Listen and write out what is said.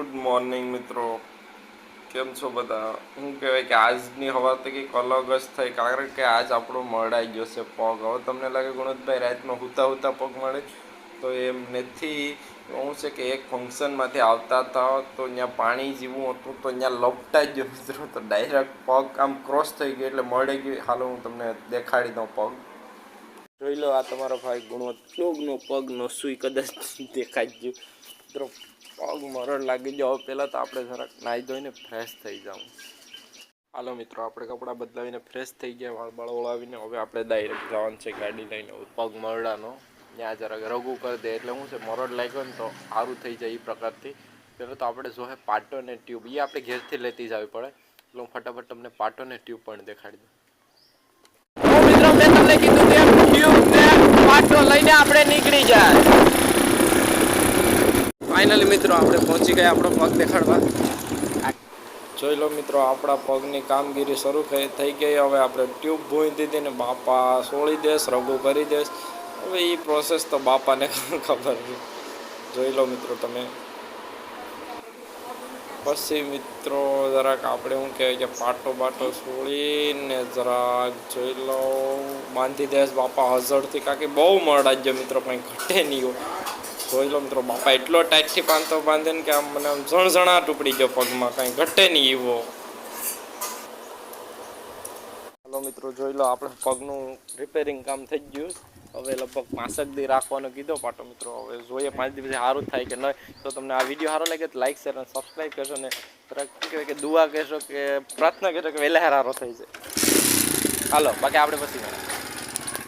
Good morning મિત્રો. કેમ છો બધા? હું કહેવાય કે આજની હવા તો કંઈક અલગ જ થઈ, કારણ કે આજ આપણો મળાઈ ગયો છે પગ. હવે તમને લાગે ગુણોદભાઈ રાતમાં હુતા હુતા પગ મળે, તો એમ નથી. હું છે કે એક ફંક્શનમાંથી આવતા હતા તો ત્યાં પાણી જેવું હતું, તો ત્યાં લપટાઈ ગયો મિત્રો. તો ડાયરેક્ટ પગ આમ ક્રોસ થઈ ગયો એટલે મળી ગયું. હાલો હું તમને દેખાડી દઉં પગ. જોઈ લો, આ તમારો ભાઈ ગુણોત્તોગનો પગનો સુઈ કદાચ દેખાઈ ગયું મિત્રો. પગ મરડ લાગી ગયો. હવે પહેલાં તો આપણે જરાક નાહી ધોઈને ફ્રેશ થઈ જાઉં. હાલો મિત્રો, આપણે કપડાં બદલાવીને ફ્રેશ થઈ ગયા, વાળ બાળ ઓળાવીને હવે આપણે ડાયરેક્ટ જવાનું છે ગાડી લઈને પગ મરડાનો. ત્યાં જરાક રગું કરી દે એટલે શું છે, મરડ લાગ્યો ને તો સારું થઈ જાય એ પ્રકારથી. પહેલાં તો આપણે જોહે પાટો ને ટ્યુબ, એ આપણે ઘેરથી લેતી જ આવી પડે. એટલે હું ફટાફટ તમને પાટો ને ટ્યુબ પણ દેખાડી દઉં. મિત્રો, મેં તમને કીધું કે ટ્યુબ ને પાટો લઈને આપણે નીકળી જાય. ફાઇનલી મિત્રો આપણે પહોંચી ગયા આપણો પગ દેખાડવા. જોઈ લો મિત્રો, આપણા પગની કામગીરી શરૂ થઈ ગઈ. હવે આપણે ટ્યુબ ભૂઈ દીધી ને બાપા સોળી દેશ, રગું કરી દેશ. હવે એ પ્રોસેસ તો બાપાને ખબર છે. જોઈ લો મિત્રો તમે. પછી મિત્રો જરાક આપણે શું કહેવાય કે પાટો બાટો સોળીને જરાક જોઈ લો બાંધી દેશ બાપા હઝળથી, કારણ કે બહુ મરડા ગયો મિત્રો, કંઈ ઘટે નહીં હોય. જોઈ લો મિત્રો, બાપા એટલો ટાઈટથી બાંધે ને કે આમ મને આમ ઝણઝણા ટૂપડી ગયો પગમાં, કાંઈ ઘટે નહીં એવો. હાલો મિત્રો, જોઈ લો આપણે પગનું રિપેરિંગ કામ થઈ ગયું. હવે લગભગ 5 દી રાખવાનો કીધો પાટો મિત્રો. હવે જોઈએ 5 દી પછી સારું થાય કે નહીં. તો તમને આ વિડીયો સારો લાગે તો લાઈક શેર અને સબસ્ક્રાઈબ કરશો ને કહેવાય કે દુઆ કહેશો કે પ્રાર્થના કહેશો કે વહેલા સારો થઈ જાય. હાલો, બાકી આપણે પછી